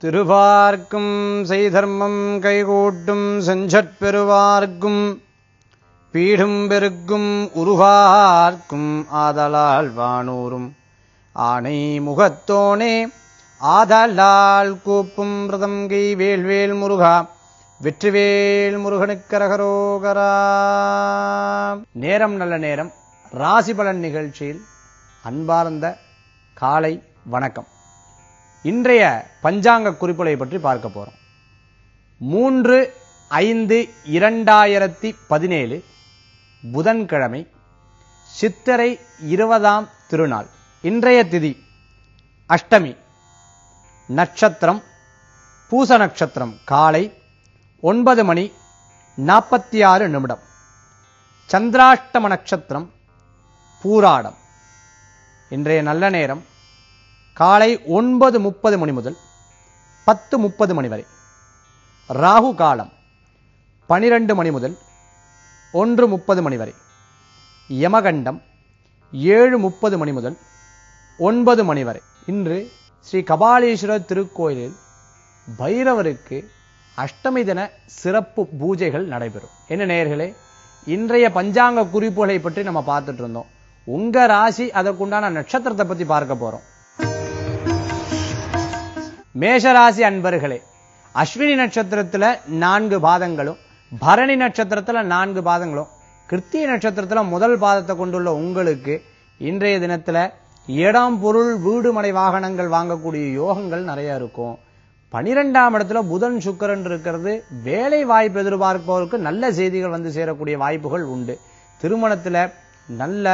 திருவார்க்கும் செய்தர்மம் கைகூட்டும் செஞ்சற்பெருவார்க்கும் பீடும் பெருக்கும் உருவார்க்கும் ஆதலால் வானூரும் ஆனை முகத்தோனே ஆதலால் கூப்பும் பிரதங்கை வேல்வேல் முருகா வெற்றிவேல் முருகனுக்கரகரோகரா. நேரம் நல்ல நேரம் ராசி பலன் நிகழ்ச்சியில் அன்பார்ந்த காலை வணக்கம். இன்றைய பஞ்சாங்க குறிப்புகளை பற்றி பார்க்க போறோம். 3/5/2017 புதன்கிழமை, சித்திரை 20ஆம் திருநாள். இன்றைய திதி அஷ்டமி, நட்சத்திரம் பூச நட்சத்திரம், காலை 9:46. சந்திராஷ்டம நட்சத்திரம் பூராடம். இன்றைய நல்ல நேரம் காலை 9:30 மணி முதல் 10:30 மணி வரை. ராகு காலம் 12 மணி முதல் 1:30 மணி வரை. யமகண்டம் 7:30 மணி முதல் 9 மணி வரை. இன்று ஸ்ரீ கபாலீஸ்வரர் திருக்கோயிலில் பைரவருக்கு அஷ்டமி தின சிறப்பு பூஜைகள் நடைபெறும். என்ன நேயர்களே, இன்றைய பஞ்சாங்க குறிப்புகளை பற்றி நம்ம பார்த்துட்டு இருந்தோம். உங்க ராசி அதற்குண்டான நட்சத்திரத்தை பத்தி பார்க்க போறோம். மேஷராசி அன்பர்களே, அஸ்வினி நட்சத்திரத்துல 4 பாதங்களும், பரணி நட்சத்திரத்துல 4 பாதங்களும், கிருத்திகை நட்சத்திரத்துல முதல் பாதத்தை கொண்டுள்ள உங்களுக்கு இன்றைய தினத்துல இடம், பொருள், வீடு, மனை, வாகனங்கள் வாங்கக்கூடிய யோகங்கள் நிறைய இருக்கும். 12ஆம் இடத்துல புதன் சுக்கிரன் இருக்கிறது. வேலை வாய்ப்பு எதிர்பார்ப்பவருக்கு நல்ல செய்திகள் வந்து சேரக்கூடிய வாய்ப்புகள் உண்டு. திருமணத்துல நல்ல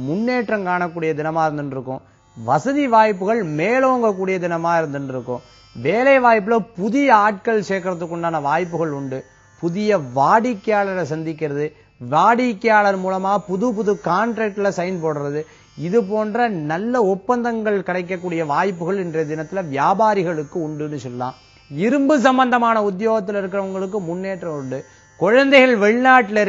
முன்னேற்றம் காணக்கூடிய தினமா இருந்துருக்கும். வசதி வாய்ப்புகள் மேலோங்கக்கூடிய தினமா இருந்துருக்கும். வேலை வாய்ப்புல புதிய ஆட்கள் சேர்க்கறதுக்கு உண்டான வாய்ப்புகள் உண்டு. புதிய வாடிக்கையாளரை சந்திக்கிறது, வாடிக்கையாளர் மூலமா புது புது கான்ட்ராக்ட்ல சைன் போடுறது, இது போன்ற நல்ல ஒப்பந்தங்கள் கிடைக்கக்கூடிய வாய்ப்புகள் இன்றைய தினத்துல வியாபாரிகளுக்கு உண்டுன்னு சொல்லலாம். இரும்பு சம்பந்தமான உத்தியோகத்தில் இருக்கிறவங்களுக்கு முன்னேற்றம் உண்டு. குழந்தைகள் வெளிநாட்டுல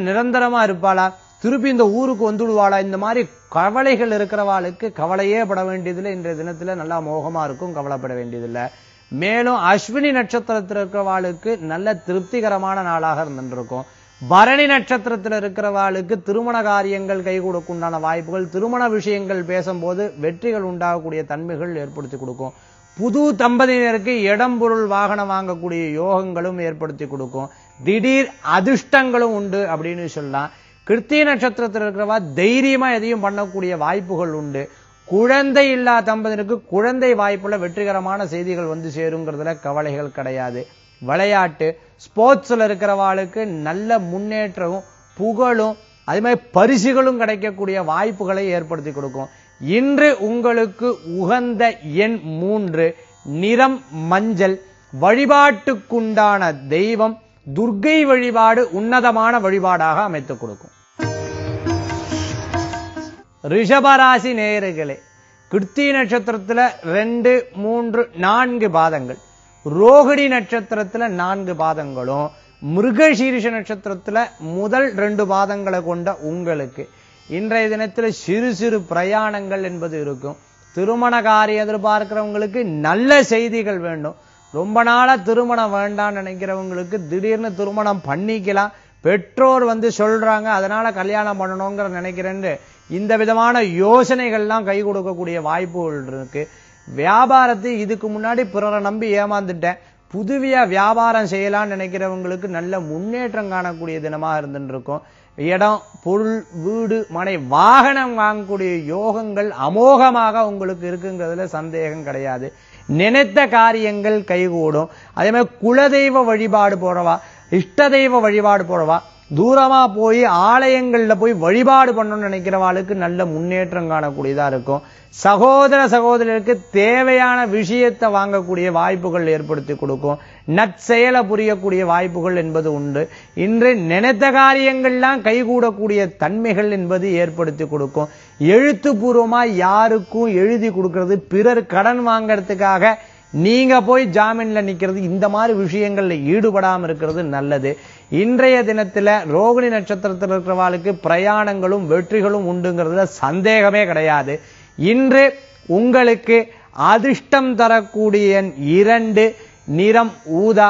நிரந்தரமா இருப்பாளா, திருப்பி இந்த ஊருக்கு வந்துடுவாளா, இந்த மாதிரி கவலைகள் இருக்கிறவாளுக்கு கவலையே பட வேண்டியதில்லை. இன்றைய தினத்துல நல்லா மோகமா இருக்கும், கவலைப்பட வேண்டியதில்லை. மேலும் அஸ்வினி நட்சத்திரத்தில் இருக்கிறவாளுக்கு நல்ல திருப்திகரமான நாளாக இருந்துருக்கும். பரணி நட்சத்திரத்தில் இருக்கிறவாளுக்கு திருமண காரியங்கள் கைகூடக்கு உண்டான வாய்ப்புகள், திருமண விஷயங்கள் பேசும்போது வெற்றிகள் உண்டாகக்கூடிய தன்மைகள் ஏற்படுத்தி கொடுக்கும். புது தம்பதியினருக்கு இடம், பொருள், வாகனம் வாங்கக்கூடிய யோகங்களும் ஏற்படுத்தி கொடுக்கும். திடீர் அதிர்ஷ்டங்களும் உண்டு அப்படின்னு சொல்லலாம். கிருத்திகை நட்சத்திரத்தில் இருக்கிறவா தைரியமா எதையும் பண்ணக்கூடிய வாய்ப்புகள் உண்டு. குழந்தை இல்லா தம்பதியினருக்கு குழந்தை வாய்ப்புல வெற்றிகரமான செய்திகள் வந்து சேருங்கிறதுல கவலைகள் கிடையாது. விளையாட்டு ஸ்போர்ட்ஸ்ல இருக்கிறவாளுக்கு நல்ல முன்னேற்றமும் புகழும் அதே மாதிரி பரிசுகளும் கிடைக்கக்கூடிய வாய்ப்புகளை ஏற்படுத்தி கொடுக்கும். இன்று உங்களுக்கு உகந்த எண் 3, நிறம் மஞ்சள். வழிபாட்டுக்குண்டான தெய்வம் துர்க்கை வழிபாடு உன்னதமான வழிபாடாக அமைத்துக் கொடுக்கும். ரிஷபராசி நேயர்களே, கிருத்திகை நட்சத்திரத்துல 2, 3, 4 பாதங்கள், ரோகிணி நட்சத்திரத்துல 4 பாதங்களும், மிருகசீரிஷ நட்சத்திரத்துல முதல் 2 பாதங்களை கொண்ட உங்களுக்கு இன்றைய தினத்துல சிறு சிறு பிரயாணங்கள் என்பது இருக்கும். திருமண காரியம் எதிர்பார்க்கிறவங்களுக்கு நல்ல செய்திகள் வேண்டும். ரொம்ப நாளா திருமணம் வேண்டாம்னு நினைக்கிறவங்களுக்கு திடீர்னு திருமணம் பண்ணிக்கலாம். பெற்றோர் வந்து சொல்றாங்க, அதனால கல்யாணம் பண்ணணுங்கிற நினைக்கிறேன்னு இந்த விதமான யோசனைகள்லாம் கை கொடுக்கக்கூடிய வாய்ப்புகள் இருக்கு. வியாபாரத்தை இதுக்கு முன்னாடி பிறரை நம்பி ஏமாந்துட்டேன், புதுவியா வியாபாரம் செய்யலாம்னு நினைக்கிறவங்களுக்கு நல்ல முன்னேற்றம் காணக்கூடிய தினமா இருந்துருக்கும். இடம், பொருள், வீடு, மனை, வாகனம் வாங்கக்கூடிய யோகங்கள் அமோகமாக உங்களுக்கு இருக்குங்கிறதுல சந்தேகம் கிடையாது. நினைத்த காரியங்கள் கைகூடும். அதே மாதிரி குலதெய்வ வழிபாடு போறவா, இஷ்ட தெய்வ வழிபாடு போறவா, தூரமா போய் ஆலயங்கள்ல போய் வழிபாடு பண்ணணும்னு நினைக்கிறவாளுக்கு நல்ல முன்னேற்றம் காணக்கூடியதா இருக்கும். சகோதர சகோதரருக்கு தேவையான விஷயத்தை வாங்கக்கூடிய வாய்ப்புகள் ஏற்படுத்தி கொடுக்கும். நற்செயலை புரியக்கூடிய வாய்ப்புகள் என்பது உண்டு. இன்று நினைத்த காரியங்கள்லாம் கைகூடக்கூடிய தன்மைகள் என்பது ஏற்படுத்தி கொடுக்கும். எழுத்துப்பூர்வமா யாருக்கும் எழுதி கொடுக்கிறது, பிறர் கடன் வாங்கறதுக்காக நீங்க போய் ஜாமீன்ல நிக்கிறது, இந்த மாதிரி விஷயங்கள்ல ஈடுபடாம இருக்கிறது நல்லது. இன்றைய தினத்துல ரோகிணி நட்சத்திரத்தில் இருக்கிறவாளுக்கு பிரயாணங்களும் வெற்றிகளும் உண்டுங்கிறதுல சந்தேகமே கிடையாது. இன்று உங்களுக்கு அதிர்ஷ்டம் தரக்கூடிய 2 நிறம் ஊதா.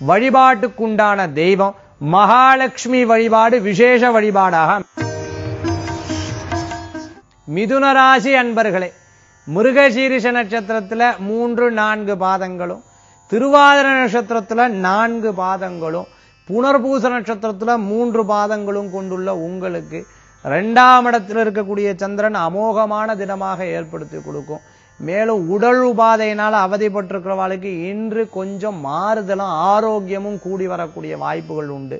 வழிபாட்டுக்குண்டான தெய்வம் மகாலட்சுமி வழிபாடு விசேஷ வழிபாடாக. மிதுன ராசி அன்பர்களே, மிருகசீரிஷ நட்சத்திரத்துல 3, 4 பாதங்களும், திருவாதிரை நட்சத்திரத்துல 4 பாதங்களும், புனர்பூச நட்சத்திரத்துல 3 பாதங்களும் கொண்டுள்ள உங்களுக்கு 2ஆம் இடத்தில் இருக்கக்கூடிய சந்திரன் அமோகமான தினமாக ஏற்படுத்தி கொடுக்கும். மேலும் உடல் உபாதையினால் அவதிப்பட்டிருக்கிறவர்களுக்கு இன்று கொஞ்சம் மாறுதலும் ஆரோக்கியமும் கூடி வரக்கூடிய வாய்ப்புகள் உண்டு.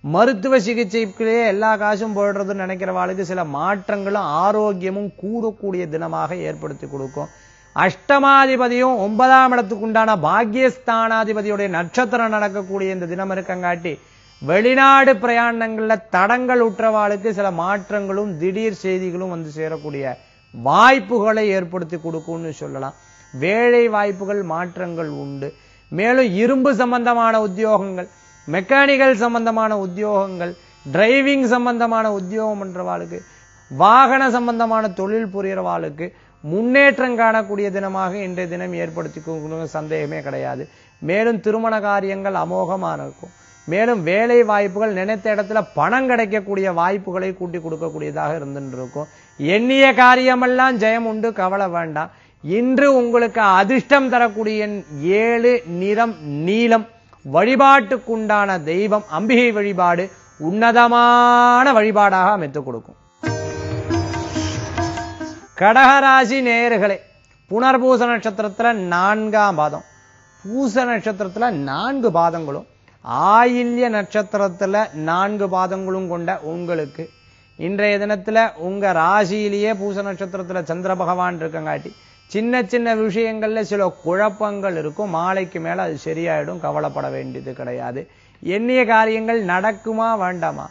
மருத்துவ சிகிச்சைக்குள்ளே எல்லா காசும் போடுறதுன்னு நினைக்கிறவர்களுக்கு சில மாற்றங்களும் ஆரோக்கியமும் கூடக்கூடிய தினமாக ஏற்படுத்தி கொடுக்கும். அஷ்டமாதிபதியும் 9ஆம் இடத்துக்கு உண்டான பாக்கியஸ்தானாதிபதியுடைய நட்சத்திரம் நடக்கக்கூடிய இந்த தினம் இருக்கங்காட்டி வெளிநாடு பிரயாணங்கள்ல தடங்கள் உற்றவாளுக்கு சில மாற்றங்களும் திடீர் செய்திகளும் வந்து சேரக்கூடிய வாய்ப்புகளை ஏற்படுத்தி கொடுக்கும்னு சொல்லலாம். வேலை வாய்ப்புகள் மாற்றங்கள் உண்டு. மேலும் இரும்பு சம்பந்தமான உத்தியோகங்கள், மெக்கானிக்கல் சம்பந்தமான உத்தியோகங்கள், டிரைவிங் சம்பந்தமான உத்தியோகம் பண்றவாளுக்கு, வாகன சம்பந்தமான தொழில் புரியறவாளுக்கு முன்னேற்றம் காணக்கூடிய தினமாக இன்றைய தினம் ஏற்படுத்தி சந்தேகமே கிடையாது. மேலும் திருமண காரியங்கள் அமோகமாக இருக்கும். மேலும் வேலை வாய்ப்புகள் நினைத்த இடத்துல பணம் கிடைக்கக்கூடிய வாய்ப்புகளை கூட்டி கொடுக்கக்கூடியதாக இருந்துட்டு இருக்கும். எண்ணிய காரியமெல்லாம் ஜெயம் உண்டு, கவலை வேண்டாம். இன்று உங்களுக்கு அதிர்ஷ்டம் தரக்கூடிய 7 நிறம் நீலம். வழிபாட்டுக்குண்டான தெய்வம் அம்பிகை வழிபாடு உன்னதமான வழிபாடாக அமைத்துக் கொடுக்கும். கடகராசி நேயர்களே, புனர்பூச நட்சத்திரத்துல 4ஆம் பாதம், பூச நட்சத்திரத்துல 4 பாதங்களும், ஆயில்ய நட்சத்திரத்துல 4 பாதங்களும் கொண்ட உங்களுக்கு இன்றைய தினத்துல உங்க ராசியிலேயே பூச நட்சத்திரத்துல சந்திர பகவான் இருக்கங்காட்டி சின்ன சின்ன விஷயங்கள்ல சில குழப்பங்கள் இருக்கும். மாலைக்கு மேல அது சரியாயிடும், கவலைப்பட வேண்டியது கிடையாது. எண்ணிய காரியங்கள் நடக்குமா வேண்டாமா,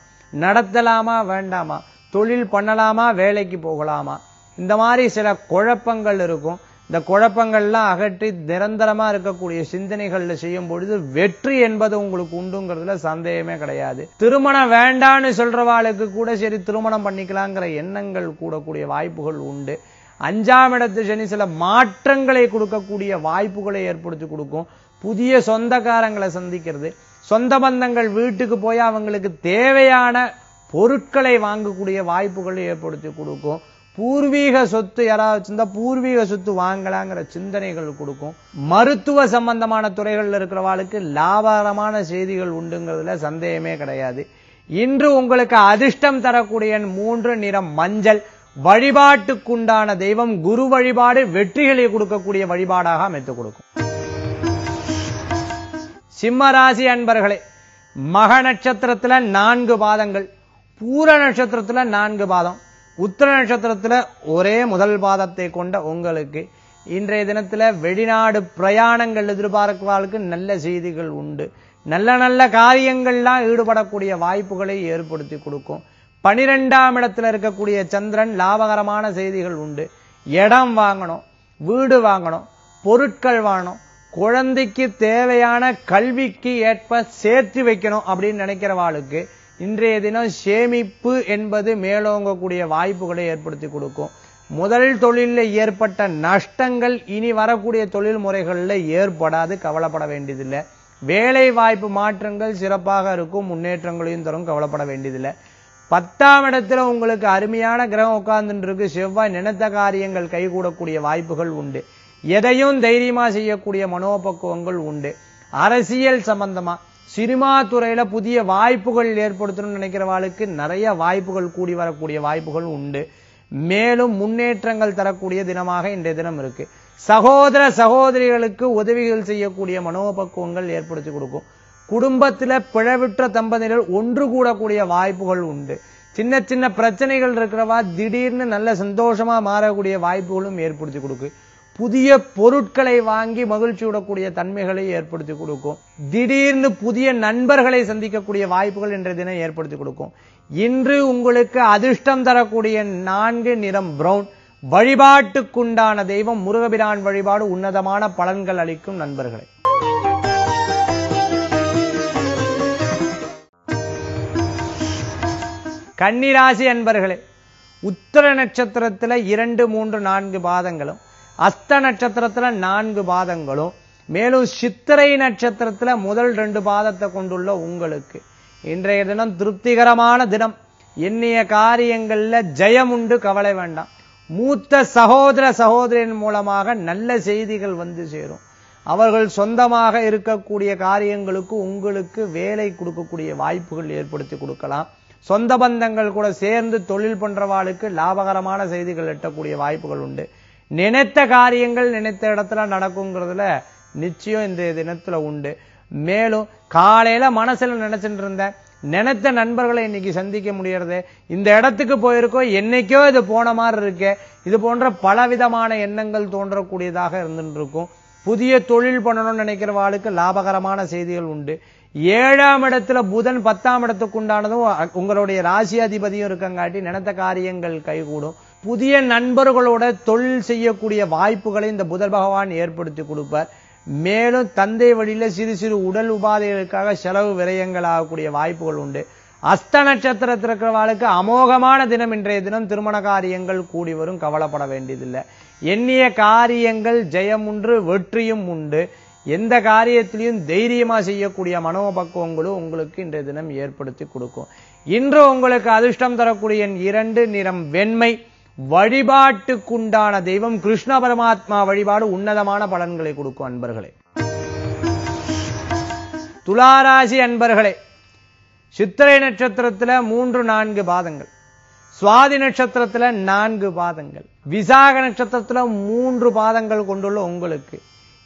நடத்தலாமா வேண்டாமா, தொழில் பண்ணலாமா வேலைக்கு போகலாமா, இந்த மாதிரி சில குழப்பங்கள் இருக்கும். இந்த குழப்பங்கள்லாம் அகற்றி நிரந்தரமா இருக்கக்கூடிய சிந்தனைகள்ல செய்யும் பொழுது வெற்றி என்பது உங்களுக்கு உண்டுங்கிறதுல சந்தேகமே கிடையாது. திருமணம் வேண்டான்னு சொல்றவாளுக்கு கூட சரி திருமணம் பண்ணிக்கலாங்கிற எண்ணங்கள் கூடக்கூடிய வாய்ப்புகள் உண்டு. 5ஆம் இடத்து சனி சில மாற்றங்களை கொடுக்கக்கூடிய வாய்ப்புகளை ஏற்படுத்தி கொடுக்கும். புதிய சொந்தக்காரங்களை சந்திக்கிறது, சொந்த பந்தங்கள் வீட்டுக்கு போய் அவங்களுக்கு தேவையான பொருட்களை வாங்கக்கூடிய வாய்ப்புகளை ஏற்படுத்தி கொடுக்கும். பூர்வீக சொத்து யாராவது இருந்தா பூர்வீக சொத்து வாங்கலாங்கிற சிந்தனைகள் கொடுக்கும். மருத்துவ சம்பந்தமான துறைகள்ல இருக்கிறவாளுக்கு லாபகரமான செய்திகள் உண்டுங்கிறதுல சந்தேகமே கிடையாது. இன்று உங்களுக்கு அதிர்ஷ்டம் தரக்கூடிய 3 நிறம் மஞ்சள். வழிபாட்டுக்குண்டான தெய்வம் குரு வழிபாடு வெற்றிகளை கொடுக்கக்கூடிய வழிபாடாக அமைத்துக் கொடுக்கும். சிம்ம ராசி அன்பர்களே, மக நட்சத்திரத்துல 4 பாதங்கள், பூர நட்சத்திரத்துல 4 பாதம், உத்திர நட்சத்திரத்துல ஒரே முதல் பாதத்தை கொண்ட உங்களுக்கு இன்றைய தினத்துல வெளிநாடு பிரயாணங்கள் எதிர்பார்க்கிறவர்களுக்கு நல்ல செய்திகள் உண்டு. நல்ல நல்ல காரியங்கள்லாம் ஈடுபடக்கூடிய வாய்ப்புகளை ஏற்படுத்தி கொடுக்கும். 12ஆம் இடத்துல இருக்கக்கூடிய சந்திரன் லாபகரமான செய்திகள் உண்டு. இடம் வாங்கணும், வீடு வாங்கணும், பொருட்கள் வாங்கணும், குழந்தைக்கு தேவையான கல்விக்கு ஏற்ப சேர்த்து வைக்கணும் அப்படின்னு நினைக்கிறவாளுக்கு இன்றைய தினம் சேமிப்பு என்பது மேலோங்கக்கூடிய வாய்ப்புகளை ஏற்படுத்தி கொடுக்கும். முதல் தொழிலில் ஏற்பட்ட நஷ்டங்கள் இனி வரக்கூடிய தொழில் முறைகளில் ஏற்படாது, கவலைப்பட வேண்டியதில்லை. வேலை வாய்ப்பு மாற்றங்கள் சிறப்பாக இருக்கும், முன்னேற்றங்களையும் தரும், கவலைப்பட வேண்டியதில்லை. 10ஆம் இடத்துல உங்களுக்கு அருமையான கிரகம் உட்கார்ந்துட்டு இருக்கு. செவ்வாய் நினைத்த காரியங்கள் கைகூடக்கூடிய வாய்ப்புகள் உண்டு. எதையும் தைரியமா செய்யக்கூடிய மனோபக்குவங்கள் உண்டு. அரசியல் சம்பந்தமா சினிமா துறையில புதிய வாய்ப்புகள் ஏற்படுத்தணும்னு நினைக்கிறவாளுக்கு நிறைய வாய்ப்புகள் கூடி வரக்கூடிய வாய்ப்புகள் உண்டு. மேலும் முன்னேற்றங்கள் தரக்கூடிய தினமாக இன்றைய தினம் இருக்கு. சகோதர சகோதரிகளுக்கு உதவிகள் செய்யக்கூடிய மனோபக்குவங்கள் ஏற்படுத்தி கொடுக்கும். குடும்பத்துல பிழவிற்ற தம்பதிகள் ஒன்று கூடக்கூடிய வாய்ப்புகள் உண்டு. சின்ன சின்ன பிரச்சனைகள் இருக்கிறவா திடீர்னு நல்ல சந்தோஷமா மாறக்கூடிய வாய்ப்புகளும் ஏற்படுத்தி கொடுக்கு. புதிய பொருட்களை வாங்கி மகிழ்ச்சி விடக்கூடிய தன்மைகளை ஏற்படுத்தி கொடுக்கும். திடீர்னு புதிய நண்பர்களை சந்திக்கக்கூடிய வாய்ப்புகள் இன்றைய தினம் ஏற்படுத்தி கொடுக்கும். இன்று உங்களுக்கு அதிர்ஷ்டம் தரக்கூடிய 4 நிறம் பிரவுன். வழிபாட்டுக்குண்டான தெய்வம் முருகபிரான் வழிபாடு உன்னதமான பலன்கள் அளிக்கும் நண்பர்களே. கன்னிராசி அன்பர்களே, உத்திர நட்சத்திரத்துல 2, 3, 4 பாதங்களும், அஸ்த நட்சத்திரத்துல 4 பாதங்களும், மேலும் சித்திரை நட்சத்திரத்துல முதல் 2 பாதத்தை கொண்டுள்ள உங்களுக்கு இன்றைய தினம் திருப்திகரமான தினம். எண்ணிய காரியங்கள்ல ஜெயம் உண்டு, கவலை வேண்டாம். மூத்த சகோதர சகோதரின் மூலமாக நல்ல செய்திகள் வந்து சேரும். அவர்கள் சொந்தமாக இருக்கக்கூடிய காரியங்களுக்கு உங்களுக்கு வேலை கொடுக்கக்கூடிய வாய்ப்புகள் ஏற்படுத்தி கொடுக்கலாம். சொந்த பந்தங்கள் கூட சேர்ந்து தொழில் பண்றவாளுக்கு லாபகரமான செய்திகள் எட்டக்கூடிய வாய்ப்புகள் உண்டு. நினைத்த காரியங்கள் நினைத்த இடத்துல நடக்குங்கிறதுல நிச்சயம் இந்த தினத்துல உண்டு. மேலும் காலையில மனசுல நினைச்சிட்டு இருந்த நினைத்த நண்பர்களை இன்னைக்கு சந்திக்க முடியறது. இந்த இடத்துக்கு போயிருக்கோம், என்னைக்கோ இது போன மாதிரி இருக்கு. இது போன்ற பலவிதமான எண்ணங்கள் தோன்றக்கூடியதாக இருந்துட்டு இருக்கும். புதிய தொழில் பண்ணணும்னு நினைக்கிறவாளுக்கு லாபகரமான செய்திகள் உண்டு. 7ஆம் இடத்துல புதன் 10ஆம் இடத்துக்கு உண்டானதும் உங்களுடைய ராசி அதிபதியும் இருக்கங்காட்டி நினைத்த காரியங்கள் கைகூடும். புதிய நண்பர்களோட தொழில் செய்யக்கூடிய வாய்ப்புகளை இந்த புதன் பகவான் ஏற்படுத்தி கொடுப்பார். மேலும் தந்தை வழியில சிறு சிறு உடல் உபாதைகளுக்காக செலவு விரயங்கள் ஆகக்கூடிய வாய்ப்புகள் உண்டு. அஸ்த நட்சத்திரத்தில் இருக்கிறவாளுக்கு அமோகமான தினம் இன்றைய தினம். திருமண காரியங்கள் கூடி வரும், கவலைப்பட வேண்டியதில்லை. எண்ணிய காரியங்கள் ஜெயம் உண்டு, வெற்றியும் உண்டு. எந்த காரியத்திலையும் தைரியமா செய்யக்கூடிய மனோபக்குவங்களும் உங்களுக்கு இன்றைய தினம் ஏற்படுத்தி கொடுக்கும். இன்று உங்களுக்கு அதிர்ஷ்டம் தரக்கூடிய 2 நிறம் வெண்மை. வழிபாட்டுக்குண்டான தெய்வம் கிருஷ்ண பரமாத்மா வழிபாடு உன்னதமான பலன்களை கொடுக்கும். அன்பர்களே, துளாராசி அன்பர்களே, சித்திரை நட்சத்திரத்துல 3-4 பாதங்கள், சுவாதி நட்சத்திரத்துல 4 பாதங்கள், விசாக நட்சத்திரத்துல 3 பாதங்கள் கொண்டுள்ள உங்களுக்கு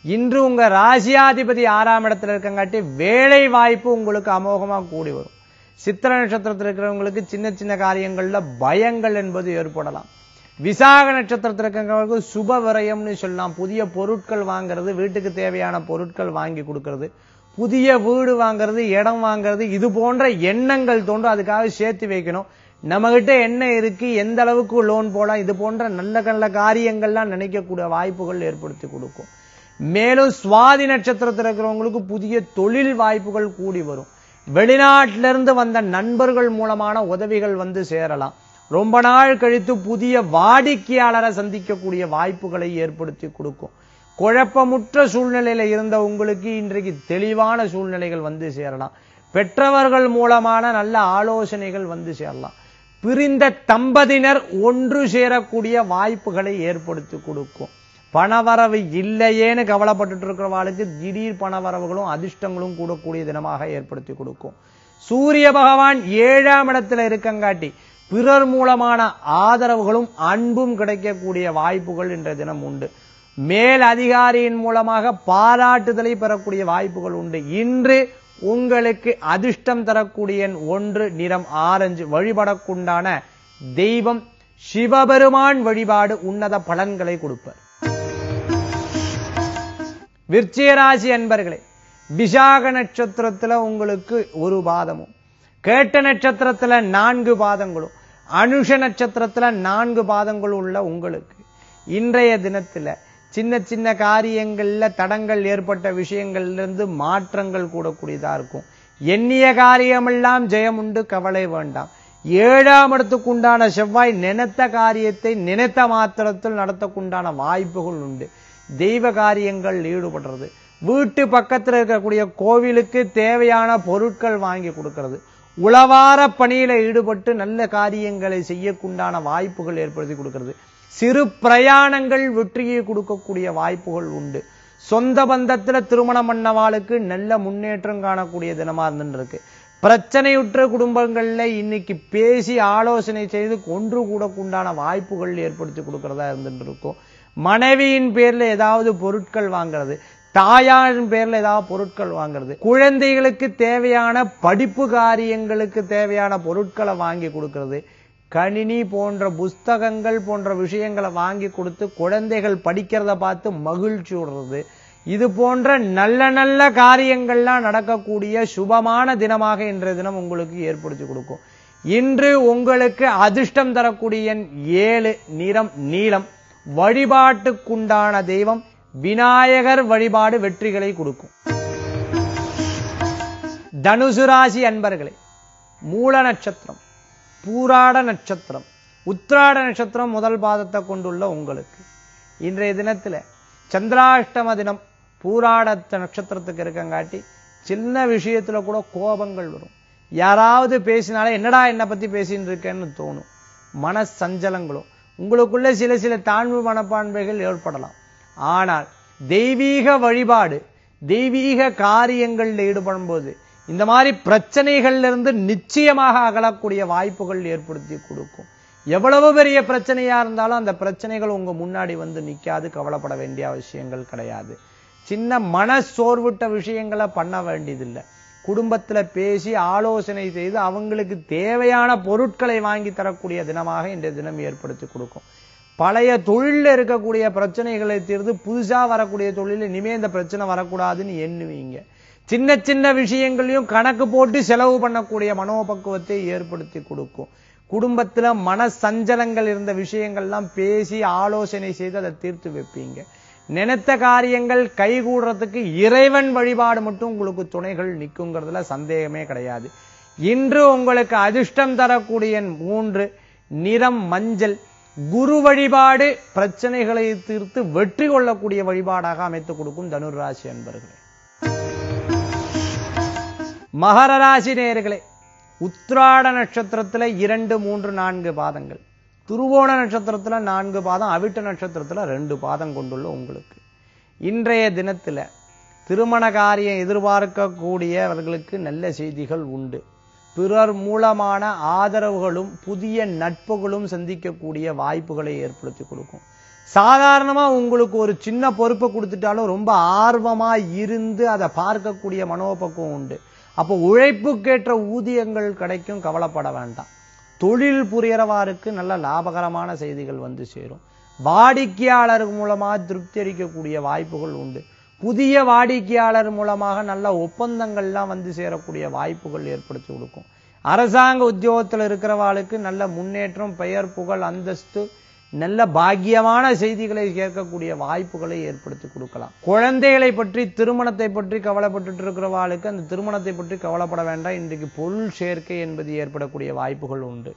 இன்று உங்க ராசியாதிபதி 6ஆம் இடத்துல இருக்கங்காட்டி வேலை வாய்ப்பு உங்களுக்கு அமோகமா கூடி வரும். சித்திரை நட்சத்திரத்தில் இருக்கிறவங்களுக்கு சின்ன சின்ன காரியங்கள்ல பயங்கள் என்பது ஏற்படலாம். விசாக நட்சத்திரத்தில் இருக்கிறவங்களுக்கு சுப விரயம்னு சொல்லலாம். புதிய பொருட்கள் வாங்கிறது, வீட்டுக்கு தேவையான பொருட்கள் வாங்கி கொடுக்கறது, புதிய வீடு வாங்கிறது, இடம் வாங்கிறது, இது போன்ற எண்ணங்கள் தோன்றும். அதுக்காக சேர்த்து வைக்கணும். நம்ம கிட்ட என்ன இருக்கு, எந்த அளவுக்கு லோன் போலாம், இது போன்ற நல்ல நல்ல காரியங்கள்லாம் நினைக்கக்கூடிய வாய்ப்புகள் ஏற்படுத்தி கொடுக்கும். மேலும் சுவாதி நட்சத்திரத்தில் இருக்கிறவங்களுக்கு புதிய தொழில் வாய்ப்புகள் கூடி வரும். வெளிநாட்டிலிருந்து வந்த நண்பர்கள் மூலமான உதவிகள் வந்து சேரலாம். ரொம்ப நாள் கழித்து புதிய வாடிக்கையாளரை சந்திக்கக்கூடிய வாய்ப்புகளை ஏற்படுத்தி கொடுக்கும். குழப்பமுற்ற சூழ்நிலையில இருந்த உங்களுக்கு இன்றைக்கு தெளிவான சூழ்நிலைகள் வந்து சேரலாம். பெற்றவர்கள் மூலமான நல்ல ஆலோசனைகள் வந்து சேரலாம். பிரிந்த தம்பதியினர் ஒன்று சேரக்கூடிய வாய்ப்புகளை ஏற்படுத்தி கொடுக்கும். பணவரவு இல்லையேன்னு கவலைப்பட்டு இருக்கிறவாளுக்கு திடீர் பணவரவுகளும் அதிர்ஷ்டங்களும் கூடக்கூடிய தினமாக ஏற்படுத்தி கொடுக்கும். சூரிய பகவான் 7ஆம் இடத்துல இருக்கங்காட்டி பிறர் மூலமான ஆதரவுகளும் அன்பும் கிடைக்கக்கூடிய வாய்ப்புகள் இன்றைய தினம் உண்டு. மேல் அதிகாரியின் மூலமாக பாராட்டுதலை பெறக்கூடிய வாய்ப்புகள் உண்டு. இன்று உங்களுக்கு அதிர்ஷ்டம் தரக்கூடிய 1 நிறம் ஆரஞ்சு. வழிபடக்குண்டான தெய்வம் சிவபெருமான் வழிபாடு உன்னத பலன்களை கொடுப்பார். விருச்சிக ராசி அன்பர்களே, விசாக நட்சத்திரத்துல உங்களுக்கு 1 பாதமும், கேட்ட நட்சத்திரத்துல 4 பாதங்களும், அனுஷ நட்சத்திரத்துல 4 பாதங்களும் உள்ள உங்களுக்கு இன்றைய தினத்துல சின்ன சின்ன காரியங்கள்ல தடங்கள் ஏற்பட்ட விஷயங்கள்லிருந்து மாற்றங்கள் கூடக்கூடியதா இருக்கும். எண்ணிய காரியமெல்லாம் ஜெயம் உண்டு, கவலை வேண்டாம். 7ஆம் இடத்துக்கு உண்டான செவ்வாய் நினைத்த காரியத்தை நினைத்த மாத்திரத்தில் நடத்தக்குண்டான வாய்ப்புகள் உண்டு. தெய்வ காரியங்கள் ஈடுபடுறது, வீட்டு பக்கத்தில் இருக்கக்கூடிய கோவிலுக்கு தேவையான பொருட்கள் வாங்கி கொடுக்கிறது, உளவார பணியில ஈடுபட்டு நல்ல காரியங்களை செய்யக்குண்டான வாய்ப்புகள் ஏற்படுத்தி கொடுக்கிறது. சிறு பிரயாணங்கள் வெற்றியை கொடுக்கக்கூடிய வாய்ப்புகள் உண்டு. சொந்த பந்தத்துல திருமணம் பண்ணவாளுக்கு நல்ல முன்னேற்றம் காணக்கூடிய தினமா இருந்துருக்கு. பிரச்சனையுற்ற குடும்பங்கள்ல இன்னைக்கு பேசி ஆலோசனை செய்து ஒன்று கூடக்குண்டான வாய்ப்புகள் ஏற்படுத்தி கொடுக்கறதா இருந்துட்டு இருக்கும். மனைவியின் பேர்ல ஏதாவது பொருட்கள் வாங்கிறது, தாயாரின் பேர்ல ஏதாவது பொருட்கள் வாங்கிறது, குழந்தைகளுக்கு தேவையான படிப்பு காரியங்களுக்கு தேவையான பொருட்களை வாங்கி கொடுக்கிறது, கணினி போன்ற புஸ்தகங்கள் போன்ற விஷயங்களை வாங்கி கொடுத்து குழந்தைகள் படிக்கிறத பார்த்து மகிழ்ச்சி விடுறது, இது போன்ற நல்ல நல்ல காரியங்கள்லாம் நடக்கக்கூடிய சுபமான தினமாக இன்றைய தினம் உங்களுக்கு ஏற்படுத்தி கொடுக்கும். இன்று உங்களுக்கு அதிர்ஷ்டம் தரக்கூடிய 7 நிறம் நீலம். வழிபாட்டுக்குண்டான தெய்வம் விநாயகர் வழிபாடு வெற்றிகளை கொடுக்கும். தனுசு ராசி அன்பர்களே, மூல நட்சத்திரம், பூராட நட்சத்திரம், உத்திராட நட்சத்திரம் முதல் பாதத்தை கொண்டுள்ள உங்களுக்கு இன்றைய தினத்துல சந்திராஷ்டம தினம், பூராடத்த நட்சத்திரத்துக்கு இருக்கங்காட்டி சின்ன விஷயத்துல கூட கோபங்கள் வரும். யாராவது பேசினாலே என்னடா என்னை பத்தி பேசின்னு இருக்கேன்னு தோணும். மன சஞ்சலங்களும் உங்களுக்குள்ள சில தாழ்வு மனப்பான்மைகள் ஏற்படலாம். ஆனால் தெய்வீக வழிபாடு, தெய்வீக காரியங்களில் ஈடுபடும் போது இந்த மாதிரி பிரச்சனைகள்ல இருந்து நிச்சயமாக அகலக்கூடிய வாய்ப்புகள் ஏற்படுத்தி கொடுக்கும். எவ்வளவு பெரிய பிரச்சனையா இருந்தாலும் அந்த பிரச்சனைகள் உங்க முன்னாடி வந்து நிக்காது. கவலைப்பட வேண்டிய அவசியங்கள் கிடையாது. சின்ன மன சோர்விட்ட விஷயங்களை பண்ண வேண்டியதில்லை. குடும்பத்துல பேசி ஆலோசனை செய்து அவங்களுக்கு தேவையான பொருட்களை வாங்கி தரக்கூடிய தினமாக இந்த தினம் ஏற்படுத்தி கொடுக்கும். பழைய தொழில இருக்கக்கூடிய பிரச்சனைகளை தீர்த்து புதுசா வரக்கூடிய தொழில் இனிமே இந்த பிரச்சனை வரக்கூடாதுன்னு எண்ணுவீங்க. சின்ன விஷயங்களையும் கணக்கு போட்டு செலவு பண்ணக்கூடிய மனோபக்குவத்தை ஏற்படுத்தி கொடுக்கும். குடும்பத்துல மன சஞ்சலங்கள் இருந்த விஷயங்கள்லாம் பேசி ஆலோசனை செய்து அதை தீர்த்து வைப்பீங்க. நினைத்த காரியங்கள் கைகூடுறதுக்கு இறைவன் வழிபாடு மட்டும் உங்களுக்கு துணைகள் நிற்குங்கிறதுல சந்தேகமே கிடையாது. இன்று உங்களுக்கு அதிர்ஷ்டம் தரக்கூடிய 3, நிறம் மஞ்சள். குரு வழிபாடு பிரச்சனைகளை தீர்த்து வெற்றி கொள்ளக்கூடிய வழிபாடாக அமைத்துக் கொடுக்கும் தனுர் ராசி அன்பர்களே. மகர ராசி நேயர்களே, உத்திராட நட்சத்திரத்துல 2, 3, 4 பாதங்கள், திருவோண நட்சத்திரத்துல 4 பாதம், அவிட்ட நட்சத்திரத்துல 2 பாதம் கொண்டுள்ள உங்களுக்கு இன்றைய தினத்துல திருமண காரியம் எதிர்பார்க்கக்கூடியவர்களுக்கு நல்ல செய்திகள் உண்டு. பிறர் மூலமான ஆதரவுகளும் புதிய நட்புகளும் சந்திக்கக்கூடிய வாய்ப்புகளை ஏற்படுத்தி கொடுக்கும். சாதாரணமா உங்களுக்கு ஒரு சின்ன பொறுப்பை கொடுத்துட்டாலும் ரொம்ப ஆர்வமா இருந்து அதை பார்க்கக்கூடிய மனோபக்குவம் உண்டு. அப்போ உழைப்புக்கேற்ற ஊதியங்கள் கிடைக்கும். கவலைப்பட வேண்டாம். தொழில் புரியறவாருக்கு நல்ல லாபகரமான செய்திகள் வந்து சேரும். வாடிக்கையாளர் மூலமா திருப்தி அளிக்கக்கூடிய வாய்ப்புகள் உண்டு. புதிய வாடிக்கையாளர் மூலமாக நல்ல ஒப்பந்தங்கள்லாம் வந்து சேரக்கூடிய வாய்ப்புகள் ஏற்படுத்தி கொடுக்கும். அரசாங்க உத்தியோகத்தில் இருக்கிறவாளுக்கு நல்ல முன்னேற்றம், பெயர், புகழ், அந்தஸ்து, நல்ல பாக்கியமான செய்திகளை கேட்கக்கூடிய வாய்ப்புகளை ஏற்படுத்தி கொடுக்கலாம். குழந்தைகளை பற்றி, திருமணத்தை பற்றி கவலைப்பட்டு இருக்கிறவாளுக்கு அந்த திருமணத்தை பற்றி கவலைப்பட வேண்டாம். இன்றைக்கு பொருள் சேர்க்கை என்பது ஏற்படக்கூடிய வாய்ப்புகள் உண்டு.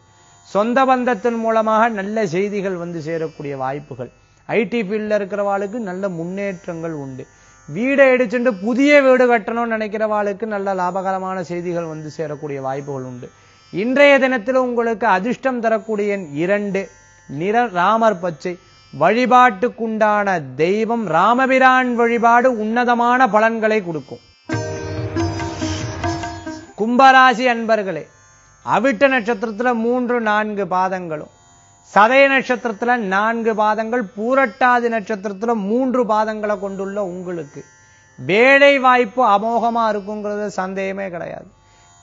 சொந்த பந்தத்தின் மூலமாக நல்ல செய்திகள் வந்து சேரக்கூடிய வாய்ப்புகள். ஐடி ஃபீல்ட்ல இருக்கிறவாளுக்கு நல்ல முன்னேற்றங்கள் உண்டு. வீடை இடிச்சுட்டு புதிய வீடு கட்டணும்னு நினைக்கிறவாளுக்கு நல்ல லாபகரமான செய்திகள் வந்து சேரக்கூடிய வாய்ப்புகள் உண்டு. இன்றைய தினத்தில் உங்களுக்கு அதிர்ஷ்டம் தரக்கூடிய 2, நிற ராமர் பச்சை. வழிபாட்டுக்குண்டான தெய்வம் ராமபிரான் வழிபாடு உன்னதமான பலன்களை கொடுக்கும். கும்பராசி அன்பர்களே, அவிட்ட நட்சத்திரத்துல 3, 4 பாதங்களும், சதய நட்சத்திரத்துல 4 பாதங்கள், பூரட்டாதி நட்சத்திரத்துல 3 பாதங்களை கொண்டுள்ள உங்களுக்கு வேலை வாய்ப்பு அமோகமா இருக்குங்கிறது சந்தேகமே கிடையாது.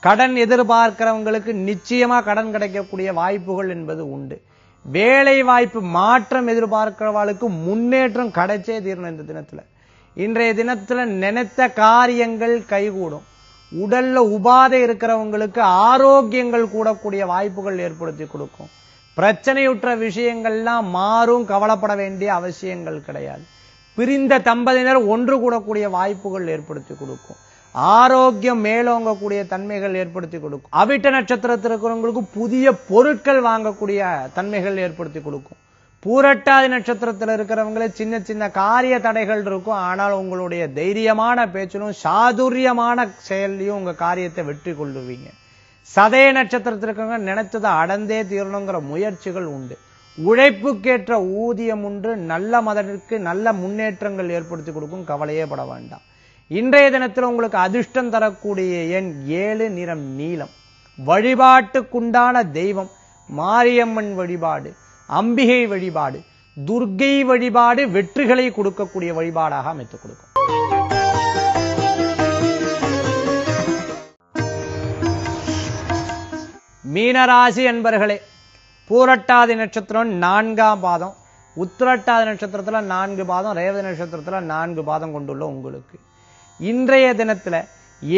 கடன் எதிர்பார்க்கிறவங்களுக்கு நிச்சயமா கடன் கிடைக்கக்கூடிய வாய்ப்புகள் என்பது உண்டு. வேலை வாய்ப்பு மாற்றம் எதிர்பார்க்கிறவர்களுக்கு முன்னேற்றம் கிடைச்சே தீரணும். இந்த தினத்துல, இன்றைய தினத்துல நினைத்த காரியங்கள் கைகூடும். உடல்ல உபாதை இருக்கிறவங்களுக்கு ஆரோக்கியங்கள் கூடக்கூடிய வாய்ப்புகள் ஏற்படுத்தி கொடுக்கும். பிரச்சனையுற்ற விஷயங்கள்லாம் மாறும். கவலைப்பட வேண்டிய அவசியங்கள் கிடையாது. பிரிந்த தம்பதியினர் ஒன்று கூடக்கூடிய வாய்ப்புகள் ஏற்படுத்தி கொடுக்கும். ஆரோக்கியம் மேலோங்கக்கூடிய தன்மைகள் ஏற்படுத்தி கொடுக்கும். அவிட்ட நட்சத்திரத்தில் இருக்கிறவங்களுக்கு புதிய பொருட்கள் வாங்கக்கூடிய தன்மைகள் ஏற்படுத்தி கொடுக்கும். பூரட்டாதி நட்சத்திரத்தில் இருக்கிறவங்களே சின்ன காரிய தடைகள் இருக்கும். ஆனால் உங்களுடைய தைரியமான பேச்சிலும் சாதுரியமான செயல்லையும் உங்க காரியத்தை வெற்றி கொள்ளுவீங்க. சதய நட்சத்திரத்தில் இருக்கிறவங்க நினைச்சதை அடந்தே தீரணுங்கிற முயற்சிகள் உண்டு. உழைப்புக்கேற்ற ஊதியம் உண்டு. நல்ல மதத்திற்கு நல்ல முன்னேற்றங்கள் ஏற்படுத்தி கொடுக்கும். கவலையே பட வேண்டாம். இன்றைய தினத்தில் உங்களுக்கு அதிர்ஷ்டம் தரக்கூடிய எண் 7, நிறம் நீலம். வழிபாட்டுக்குண்டான தெய்வம் மாரியம்மன் வழிபாடு, அம்பிகை வழிபாடு, துர்க்கை வழிபாடு வெற்றிகளை கொடுக்கக்கூடிய வழிபாடாக அமைத்துக் கொடுக்கும். மீனராசி என்பர்களே, பூரட்டாதி நட்சத்திரம் 4ஆம் பாதம், உத்திரட்டாதி நட்சத்திரத்துல 4 பாதம், ரேவதி நட்சத்திரத்துல 4 பாதம் கொண்டுள்ள உங்களுக்கு இன்றைய தினத்துல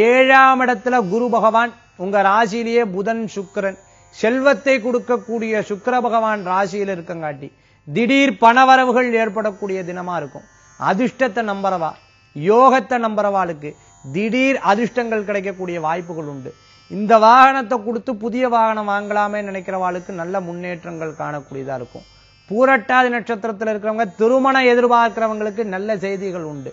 7ஆம் இடத்துல குரு பகவான், உங்க ராசியிலேயே புதன், சுக்கிரன், செல்வத்தை கொடுக்கக்கூடிய சுக்கிர பகவான் ராசியில் இருக்கங்காட்டி திடீர் பணவரவுகள் ஏற்படக்கூடிய தினமா இருக்கும். அதிர்ஷ்டத்தை நம்புறவா, யோகத்தை நம்புறவாளுக்கு திடீர் அதிர்ஷ்டங்கள் கிடைக்கக்கூடிய வாய்ப்புகள் உண்டு. இந்த வாகனத்தை கொடுத்து புதிய வாகனம் வாங்கலாமே நினைக்கிறவாளுக்கு நல்ல முன்னேற்றங்கள் காணக்கூடியதா இருக்கும். பூரட்டாதி நட்சத்திரத்தில் இருக்கிறவங்க திருமணம் எதிர்பார்க்கிறவங்களுக்கு நல்ல செய்திகள் உண்டு.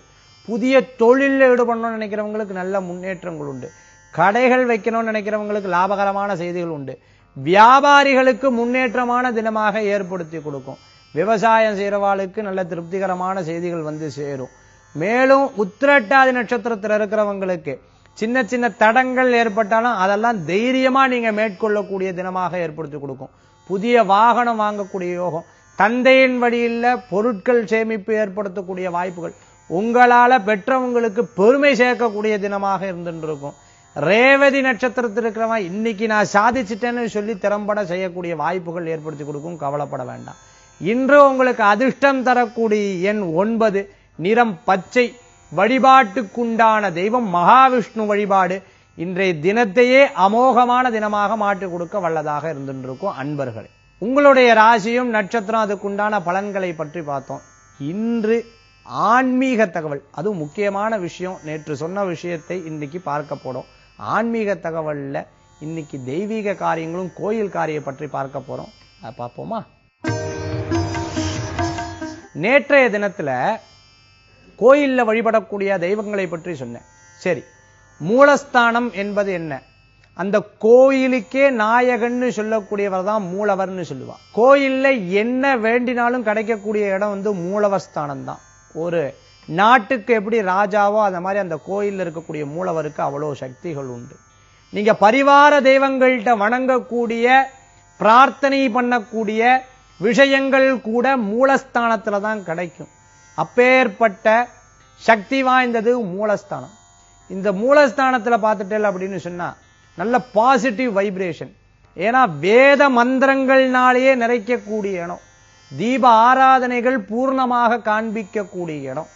புதிய தொழிலில் ஈடுபடணும்னு நினைக்கிறவங்களுக்கு நல்ல முன்னேற்றங்கள் உண்டு. கடைகள் வைக்கணும்னு நினைக்கிறவங்களுக்கு லாபகரமான செய்திகள் உண்டு. வியாபாரிகளுக்கு முன்னேற்றமான தினமாக ஏற்படுத்தி கொடுக்கும். விவசாயம் செய்யறவாளுக்கு நல்ல திருப்திகரமான செய்திகள் வந்து சேரும். மேலும் உத்திரட்டாதி நட்சத்திரத்தில் இருக்கிறவங்களுக்கு சின்ன சின்ன தடங்கள் ஏற்பட்டாலும் அதெல்லாம் தைரியமா நீங்க மேற்கொள்ளக்கூடிய தினமாக ஏற்படுத்தி கொடுக்கும். புதிய வாகனம் வாங்கக்கூடிய யோகம், தந்தையின் வழியில் பொருட்கள் சேமிப்பு ஏற்படுத்தக்கூடிய வாய்ப்புகள், உங்களால பெற்றவங்களுக்கு பெருமை சேர்க்கக்கூடிய தினமாக இருந்துருக்கும். ரேவதி நட்சத்திரத்தில் இருக்கிறவன் இன்னைக்கு நான் சாதிச்சிட்டேன்னு சொல்லி திறம்பட செய்யக்கூடிய வாய்ப்புகள் ஏற்படுத்தி கொடுக்கும். கவலைப்பட வேண்டாம். இன்று உங்களுக்கு அதிர்ஷ்டம் தரக்கூடிய எண் 9, நிறம் பச்சை, வழிபாட்டுக்குண்டான தெய்வம் மகாவிஷ்ணு வழிபாடு இன்றைய தினத்தையே அமோகமான தினமாக மாற்றி கொடுக்க வல்லதாக இருந்துருக்கும். அன்பர்களே, உங்களுடைய ராசியும் நட்சத்திரம் அதுக்குண்டான பலன்களை பற்றி பார்த்தோம். இன்று ஆன்மீக தகவல், அதுவும் முக்கியமான விஷயம். நேற்று சொன்ன விஷயத்தை இன்னைக்கு பார்க்க போறோம். ஆன்மீக தகவல்ல இன்னைக்கு தெய்வீக காரியங்களும் கோயில் காரியம் பற்றி பார்க்க போறோம். பார்ப்போமா? நேற்றைய தினத்துல கோயில்ல வழிபடக்கூடிய தெய்வங்களை பற்றி சொன்னேன். சரி, மூலஸ்தானம் என்பது என்ன? அந்த கோயிலுக்கே நாயகன்னு சொல்லக்கூடியவர் தான் மூலவர்னு சொல்லுவா. கோயில்ல என்ன வேண்டினாலும் கிடைக்கக்கூடிய இடம் மூலவர் ஸ்தானம் தான். ஒரு நாட்டுக்கு எப்படி ராஜாவோ அந்த மாதிரி அந்த கோயில்ல இருக்கக்கூடிய மூலவருக்கு அவ்வளவு சக்திகள் உண்டு. நீங்க பரிவார தெய்வங்கள்ட்ட வணங்கக்கூடிய பிரார்த்தனை பண்ணக்கூடிய விஷயங்கள் கூட மூலஸ்தானத்துல தான் கிடைக்கும். அப்பேற்பட்ட சக்தி வாய்ந்தது மூலஸ்தானம். இந்த மூலஸ்தானத்துல பார்த்துட்டேன் அப்படின்னு சொன்னா நல்ல பாசிட்டிவ் வைப்ரேஷன். ஏன்னா வேத மந்திரங்கள்னாலேயே நிறைக்கக்கூடிய இடம், தீப ஆராதனைகள் பூர்ணமாக காண்பிக்கக்கூடிய இடம்,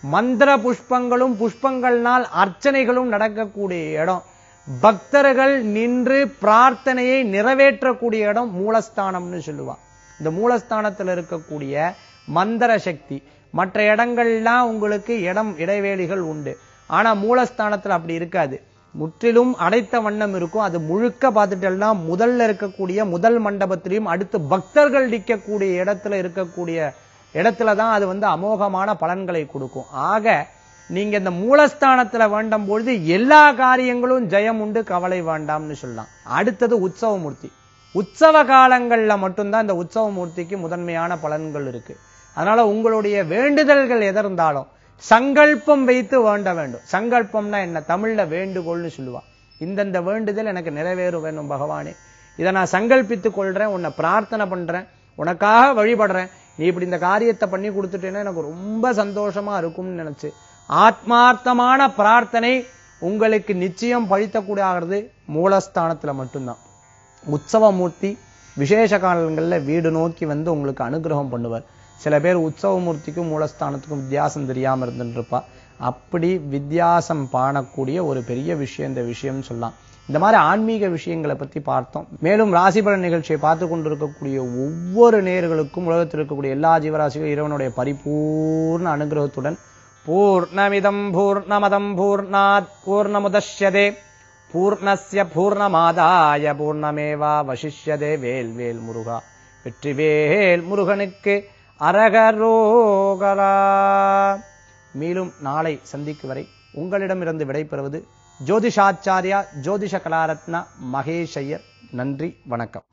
மந்திர புஷ்பங்களும் புஷ்பங்கள்னால் அர்ச்சனைகளும் நடக்கக்கூடிய இடம், பக்தர்கள் நின்று பிரார்த்தனையை நிறைவேற்றக்கூடிய இடம் மூலஸ்தானம்னு சொல்லுவா. இந்த மூலஸ்தானத்தில் இருக்கக்கூடிய மந்திர சக்தி, மற்ற இடங்கள்லாம் உங்களுக்கு இடைவேளிகள் உண்டு. ஆனா மூலஸ்தானத்தில் அப்படி இருக்காது. முற்றிலும் அடைத்த வண்ணம் இருக்கும். அது முழுக்க பார்த்துட்டேன்னா முதல்ல இருக்கக்கூடிய முதல் மண்டபத்திலையும் அடுத்து பக்தர்கள் நிற்கக்கூடிய இடத்துல இருக்கக்கூடிய இடத்துலதான் அது அமோகமான பலன்களை கொடுக்கும். ஆக நீங்க இந்த மூலஸ்தானத்துல வேண்டும் பொழுது எல்லா காரியங்களும் ஜெயம் உண்டு, கவலை வேண்டாம்னு சொல்லலாம். அடுத்தது உற்சவமூர்த்தி. உற்சவ காலங்கள்ல மட்டும்தான் இந்த உற்சவமூர்த்திக்கு முதன்மையான பலன்கள் இருக்கு. அதனால உங்களுடைய வேண்டுதல்கள் எது இருந்தாலும் சங்கல்பம் வைத்து வேண்ட வேண்டும். சங்கல்பம்னா என்ன? தமிழ்ல வேண்டுகோள்னு சொல்லுவா. இந்தந்த வேண்டுதல் எனக்கு நிறைவேற வேணும் பகவானே, இதை நான் சங்கல்பித்துக் கொள்றேன், உன்னை பிரார்த்தனை பண்றேன், உனக்காக வழிபடுறேன், நீ இப்படி இந்த காரியத்தை பண்ணி கொடுத்துட்டேன்னா எனக்கு ரொம்ப சந்தோஷமா இருக்கும்னு நினைச்சு ஆத்மார்த்தமான பிரார்த்தனை உங்களுக்கு நிச்சயம் பழித்தக்கூடாது மூலஸ்தானத்துல மட்டும்தான். உற்சவமூர்த்தி விசேஷ காலங்கள்ல வீடு நோக்கி உங்களுக்கு அனுகிரகம் பண்ணுவார். சில பேர் உற்சவமூர்த்திக்கும் மூலஸ்தானத்துக்கும் வித்தியாசம் தெரியாம இருந்துருப்பா. அப்படி வித்தியாசம் காணக்கூடிய ஒரு பெரிய விஷயம் இந்த விஷயம் சொல்லலாம். இந்த மாதிரி ஆன்மீக விஷயங்களை பத்தி பார்த்தோம். மேலும் ராசிபலன் நிகழ்ச்சியை பார்த்து கொண்டிருக்கக்கூடிய ஒவ்வொரு நேயர்களுக்கும் உலகத்தில் இருக்கக்கூடிய எல்லா ஜீவராசிகளும் இறைவனுடைய பரிபூர்ண அனுகிரகத்துடன் பூர்ணமிதம் பூர்ணமதம் பூர்ணாத் பூர்ணமுதஷ்யதே பூர்ணஸ்ய பூர்ணமாதாய பூர்ணமேவா வசிஷ்யதே. வேல் வேல் முருகா, வெற்றிவேல் முருகனுக்கு அரகரோகரா. மேலும் நாளை சந்திக்கும் வரை உங்களிடமிருந்து விடைபெறுவது ஜோதிஷாச்சாரியா ஜோதிஷ கலாரத்னா மகேஷ் ஐயர். நன்றி, வணக்கம்.